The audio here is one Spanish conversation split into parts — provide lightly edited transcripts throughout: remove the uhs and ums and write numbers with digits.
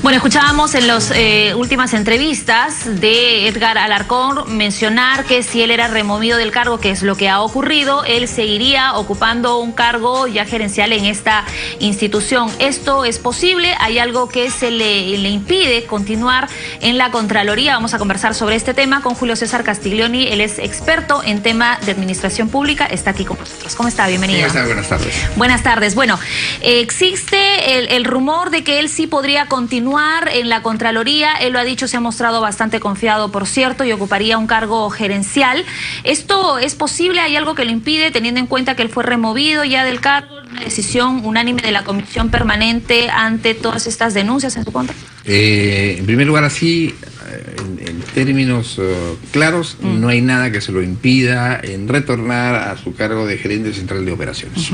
Bueno, escuchábamos en las últimas entrevistas de Edgar Alarcón mencionar que si él era removido del cargo, que es lo que ha ocurrido, él seguiría ocupando un cargo ya gerencial en esta institución. ¿Esto es posible? ¿Hay algo que se le impide continuar en la Contraloría? Vamos a conversar sobre este tema con Julio César Castiglioni. Él es experto en tema de administración pública. Está aquí con nosotros. ¿Cómo está? Bienvenido. ¿Cómo está? Buenas tardes. Buenas tardes. Bueno, existe el rumor de que él sí podría continuar en la Contraloría. Él lo ha dicho, se ha mostrado bastante confiado, por cierto, y ocuparía un cargo gerencial. ¿Esto es posible? ¿Hay algo que lo impide, teniendo en cuenta que él fue removido ya del cargo? ¿Una decisión unánime de la Comisión Permanente ante todas estas denuncias en su contra? En primer lugar, así, en términos claros, no hay nada que se lo impida en retornar a su cargo de gerente central de operaciones.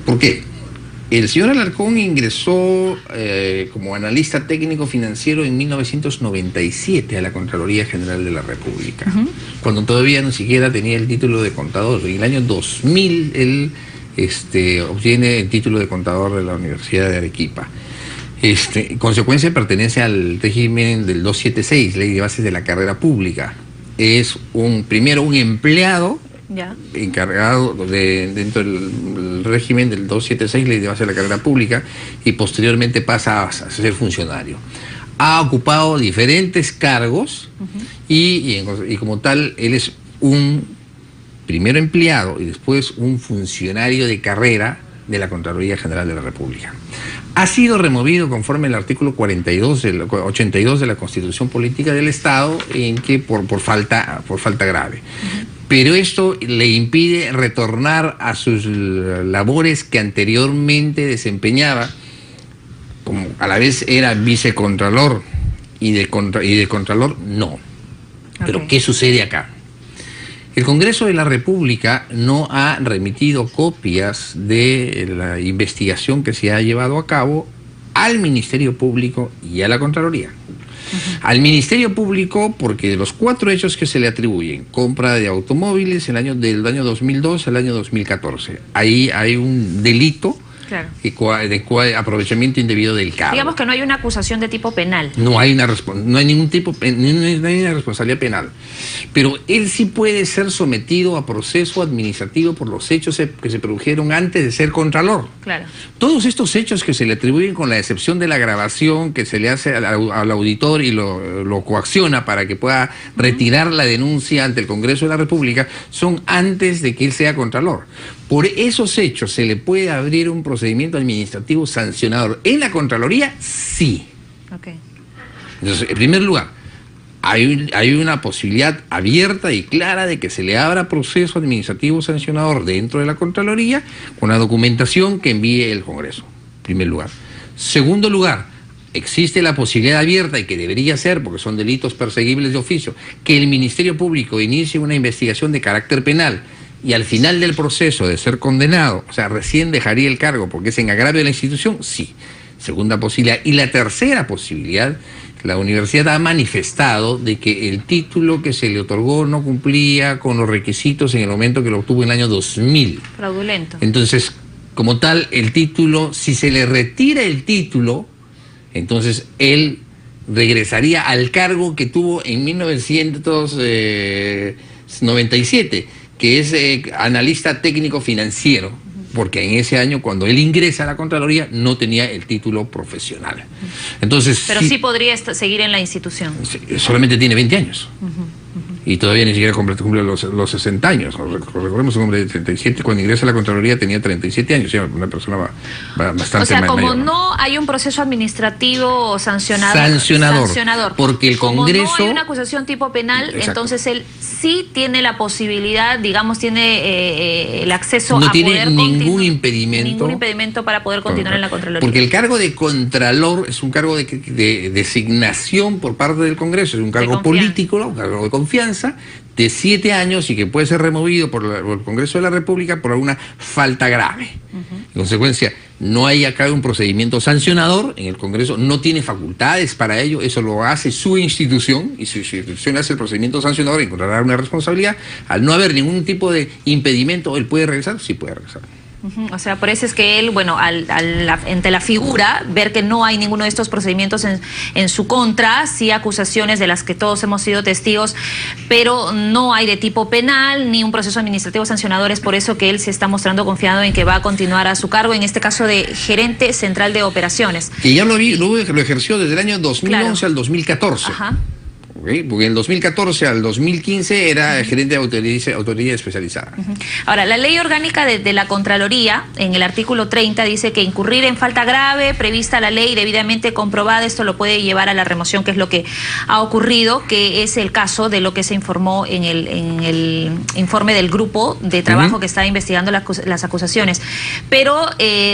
¿Por qué? El señor Alarcón ingresó como analista técnico financiero en 1997 a la Contraloría General de la República, cuando todavía ni siquiera tenía el título de contador. En el año 2000 él obtiene el título de contador de la Universidad de Arequipa. En consecuencia, pertenece al régimen del 276, Ley de Bases de la Carrera Pública. Es primero un empleado encargado dentro del régimen del 276, Ley de Bases de la Carrera Pública, y posteriormente pasa a ser funcionario. Ha ocupado diferentes cargos y como tal, él es un primero empleado y después un funcionario de carrera de la Contraloría General de la República. Ha sido removido conforme al artículo 82 de la Constitución Política del Estado, en que por falta grave. Pero esto le impide retornar a sus labores que anteriormente desempeñaba, como a la vez era vicecontralor y de contralor, no. Pero ¿qué sucede acá? El Congreso de la República no ha remitido copias de la investigación que se ha llevado a cabo al Ministerio Público y a la Contraloría. Al Ministerio Público, porque de los 4 hechos que se le atribuyen, compra de automóviles del año 2002 al año 2014, ahí hay un delito. Claro. De aprovechamiento indebido del cargo. Digamos que no hay una acusación de tipo penal. No hay ningún tipo, no hay una responsabilidad penal. Pero él sí puede ser sometido a proceso administrativo por los hechos que se produjeron antes de ser contralor. Claro. Todos estos hechos que se le atribuyen, con la excepción de la grabación que se le hace al auditor y lo coacciona para que pueda retirar la denuncia ante el Congreso de la República, son antes de que él sea contralor. Por esos hechos se le puede abrir un procedimiento administrativo sancionador. En la Contraloría, sí. Entonces, en primer lugar, hay una posibilidad abierta y clara de que se le abra proceso administrativo sancionador dentro de la Contraloría con la documentación que envíe el Congreso, en primer lugar. Segundo lugar, existe la posibilidad abierta, y que debería ser, porque son delitos perseguibles de oficio, que el Ministerio Público inicie una investigación de carácter penal, y al final del proceso de ser condenado, o sea, recién dejaría el cargo porque es en agravio de la institución, sí. Segunda posibilidad. Y la tercera posibilidad, la universidad ha manifestado de que el título que se le otorgó no cumplía con los requisitos en el momento que lo obtuvo en el año 2000. Fraudulento. Entonces, como tal, el título, si se le retira el título, entonces él regresaría al cargo que tuvo en 1997, que es analista técnico financiero, porque en ese año, cuando él ingresa a la Contraloría, no tenía el título profesional. Entonces, pero sí podría seguir en la institución. Solamente tiene 20 años. Y todavía ni siquiera cumple los 60 años. Recordemos, un hombre de 37, cuando ingresa a la Contraloría tenía 37 años, una persona bastante mayor. O sea, como no hay un proceso administrativo sancionador, porque el Congreso... Como no hay una acusación tipo penal, entonces él sí tiene la posibilidad, digamos, tiene el acceso no a tiene poder ningún impedimento para poder continuar en la Contraloría. Porque el cargo de Contralor es un cargo de designación por parte del Congreso, es un cargo político, un cargo de confianza, de 7 años, y que puede ser removido por el Congreso de la República por alguna falta grave. En consecuencia, no hay acá un procedimiento sancionador, en el Congreso no tiene facultades para ello, eso lo hace su institución, y su institución hace el procedimiento sancionador y encontrará una responsabilidad. Al no haber ningún tipo de impedimento, ¿él puede regresar? Sí puede regresar. O sea, por eso es que él, bueno, ante la figura, ver que no hay ninguno de estos procedimientos en su contra, sí acusaciones de las que todos hemos sido testigos, pero no hay de tipo penal ni un proceso administrativo sancionador. Es por eso que él se está mostrando confiado en que va a continuar a su cargo, en este caso de gerente central de operaciones. Y ya lo ejerció desde el año 2011 al 2014. Ajá. Okay, porque en el 2014 al 2015 era gerente de autoridad especializada. Ahora, la ley orgánica de la Contraloría, en el artículo 30, dice que incurrir en falta grave, prevista la ley, debidamente comprobada, esto lo puede llevar a la remoción, que es lo que ha ocurrido, que es el caso de lo que se informó en el informe del grupo de trabajo que está investigando las acusaciones. Pero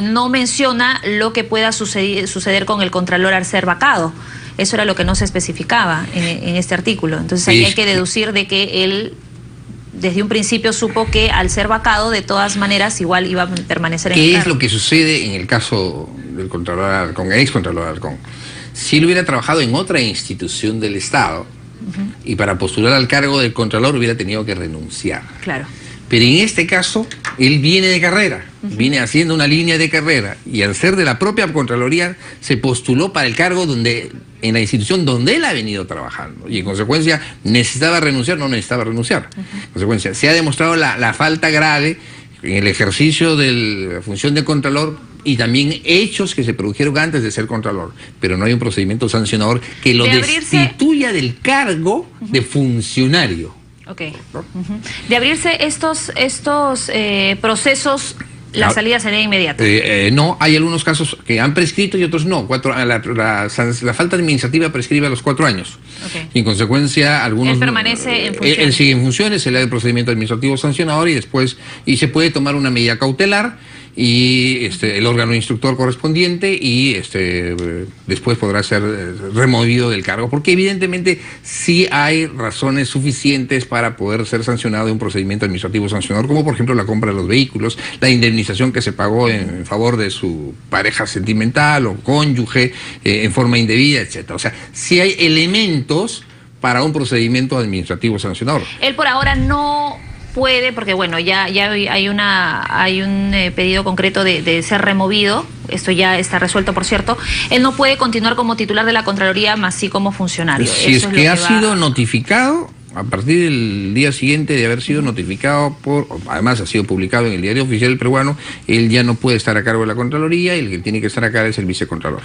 no menciona lo que pueda suceder con el contralor al ser vacado. Eso era lo que no se especificaba en este artículo. Entonces ahí hay que deducir de que él desde un principio supo que al ser vacado de todas maneras igual iba a permanecer en el cargo. ¿Qué es lo que sucede en el caso del contralor Alarcón, ex contralor Alarcón? Si él hubiera trabajado en otra institución del Estado y para postular al cargo del contralor hubiera tenido que renunciar. Claro. Pero en este caso, él viene de carrera, viene haciendo una línea de carrera, y al ser de la propia Contraloría, se postuló para el cargo en la institución donde él ha venido trabajando. Y en consecuencia, ¿necesitaba renunciar? No necesitaba renunciar. En consecuencia, se ha demostrado la falta grave en el ejercicio de la función de Contralor y también hechos que se produjeron antes de ser Contralor. Pero no hay un procedimiento sancionador que lo destituya del cargo de funcionario. Ok. De abrirse estos procesos, la salida sería inmediata. No, hay algunos casos que han prescrito y otros no. La falta administrativa prescribe a los 4 años. Okay. Y en consecuencia, algunos... Él permanece en funciones. Él sigue en funciones, se le da el procedimiento administrativo sancionador y después se puede tomar una medida cautelar y el órgano instructor correspondiente y después podrá ser removido del cargo, porque evidentemente sí hay razones suficientes para poder ser sancionado de un procedimiento administrativo sancionador, como por ejemplo la compra de los vehículos, la indemnización que se pagó en favor de su pareja sentimental o cónyuge en forma indebida, etcétera. O sea, sí hay elementos para un procedimiento administrativo sancionador. Él por ahora no puede, porque bueno, ya hay un pedido concreto de ser removido. Esto ya está resuelto, por cierto. Él no puede continuar como titular de la Contraloría, más sí como funcionario. Si es que ha sido notificado, a partir del día siguiente de haber sido notificado además ha sido publicado en el Diario Oficial Peruano, él ya no puede estar a cargo de la Contraloría y el que tiene que estar acá es el vicecontralor.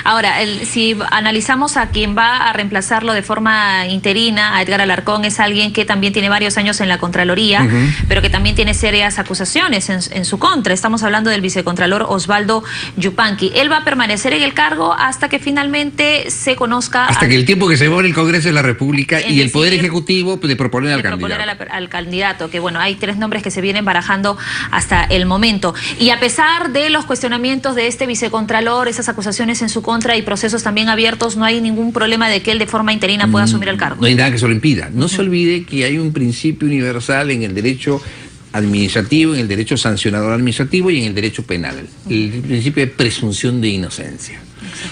Ahora, si analizamos a quien va a reemplazarlo de forma interina, a Edgar Alarcón, es alguien que también tiene varios años en la Contraloría, pero que también tiene serias acusaciones en su contra. Estamos hablando del vicecontralor Osvaldo Yupanqui. Él va a permanecer en el cargo hasta que finalmente se conozca... Hasta que el tiempo que se va en el Congreso de la República y el Poder Ejecutivo de proponer al candidato. Al candidato, que bueno, hay 3 nombres que se vienen barajando hasta el momento. Y a pesar de los cuestionamientos de este vicecontralor, esas acusaciones en su contra y procesos también abiertos, no hay ningún problema de que él de forma interina pueda asumir el cargo. No hay nada que se lo impida. No se olvide que hay un principio universal en el derecho administrativo, en el derecho sancionador administrativo y en el derecho penal. El principio de presunción de inocencia.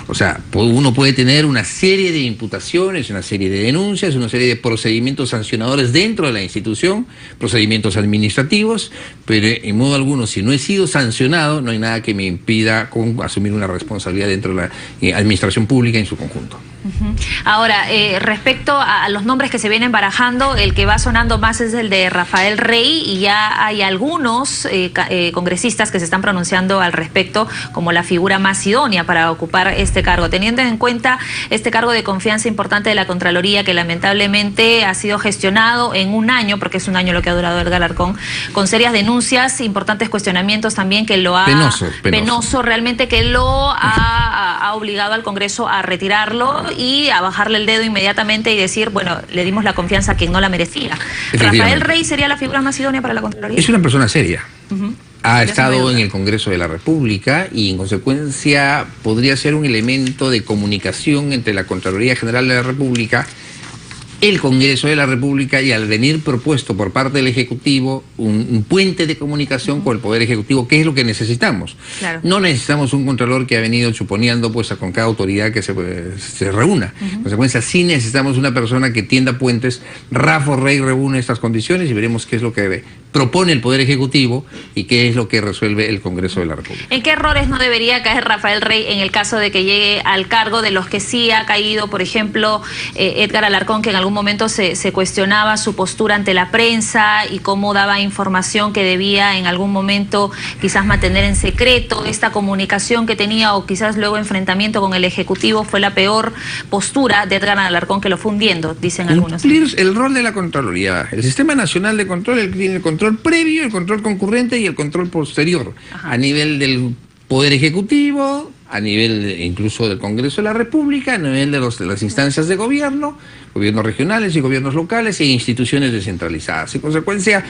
O sea, uno puede tener una serie de imputaciones, una serie de denuncias, una serie de procedimientos sancionadores dentro de la institución, procedimientos administrativos, pero en modo alguno, si no he sido sancionado, no hay nada que me impida asumir una responsabilidad dentro de la administración pública en su conjunto. Ahora, respecto a los nombres que se vienen barajando, el que va sonando más es el de Rafael Rey, y ya hay algunos congresistas que se están pronunciando al respecto como la figura más idónea para ocupar este cargo, teniendo en cuenta este cargo de confianza importante de la Contraloría, que lamentablemente ha sido gestionado en un año, porque es un año lo que ha durado Edgar Alarcón, con serias denuncias, importantes cuestionamientos también que lo ha... Penoso realmente, que lo ha obligado al Congreso a retirarlo y a bajarle el dedo inmediatamente y decir, bueno, le dimos la confianza a quien no la merecía. ¿Rafael Rey sería la figura más idónea para la Contraloría? Es una persona seria. Ha estado en el Congreso de la República y en consecuencia podría ser un elemento de comunicación entre la Contraloría General de la República el Congreso de la República, y al venir propuesto por parte del Ejecutivo un puente de comunicación con el Poder Ejecutivo, que es lo que necesitamos. Claro. No necesitamos un contralor que ha venido chuponeando pues con cada autoridad que se reúna. En consecuencia, sí necesitamos una persona que tienda puentes. Rafa Rey reúne estas condiciones y veremos qué es lo que propone el Poder Ejecutivo y qué es lo que resuelve el Congreso de la República. ¿En qué errores no debería caer Rafael Rey en el caso de que llegue al cargo de los que sí ha caído, por ejemplo, Edgar Alarcón, que en algún momento se cuestionaba su postura ante la prensa y cómo daba información que debía en algún momento quizás mantener en secreto? Esta comunicación que tenía, o quizás luego enfrentamiento con el Ejecutivo, fue la peor postura de Edgar Alarcón, que lo fue hundiendo, dicen algunos. Cumplir el rol de la Contraloría. El Sistema Nacional de Control tiene el control previo, el control concurrente y el control posterior. Ajá. A nivel del Poder Ejecutivo, a nivel incluso del Congreso de la República, a nivel de las instancias de gobiernos regionales y gobiernos locales e instituciones descentralizadas. En consecuencia,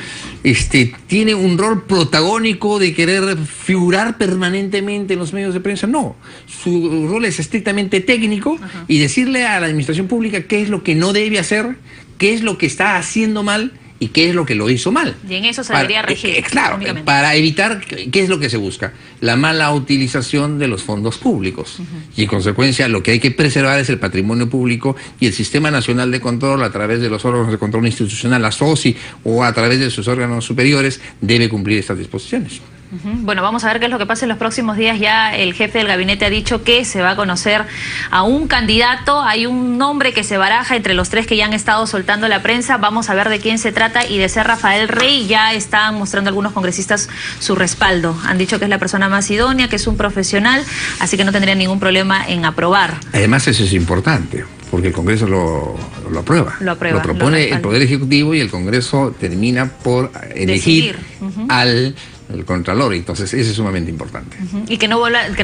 tiene un rol protagónico de querer figurar permanentemente en los medios de prensa. No, su rol es estrictamente técnico. Ajá. Y decirle a la administración pública qué es lo que no debe hacer, qué es lo que está haciendo mal y qué es lo que lo hizo mal. Y en eso se debería regir. Claro, para evitar, ¿qué es lo que se busca? La mala utilización de los fondos públicos. Y en consecuencia, lo que hay que preservar es el patrimonio público, y el Sistema Nacional de Control, a través de los órganos de control institucional, la SOCI, o a través de sus órganos superiores, debe cumplir estas disposiciones. Bueno, vamos a ver qué es lo que pasa en los próximos días. Ya el jefe del gabinete ha dicho que se va a conocer a un candidato. Hay un nombre que se baraja entre los tres que ya han estado soltando la prensa. Vamos a ver de quién se trata, y de ser Rafael Rey ya están mostrando algunos congresistas su respaldo. Han dicho que es la persona más idónea, que es un profesional, así que no tendría ningún problema en aprobar. Además, eso es importante, porque el Congreso lo aprueba. Lo propone el Poder Ejecutivo, y el Congreso termina por elegir al Contralor. Entonces, eso es sumamente importante. Y que no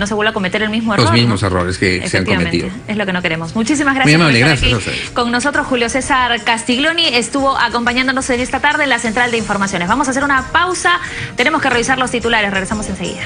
se vuelva a cometer el mismo error. Los mismos errores que se han cometido. Es lo que no queremos. Muchísimas gracias. Muy amable, por estar gracias aquí con nosotros. Julio César Castiglioni estuvo acompañándonos en esta tarde en la Central de Informaciones. Vamos a hacer una pausa. Tenemos que revisar los titulares. Regresamos enseguida.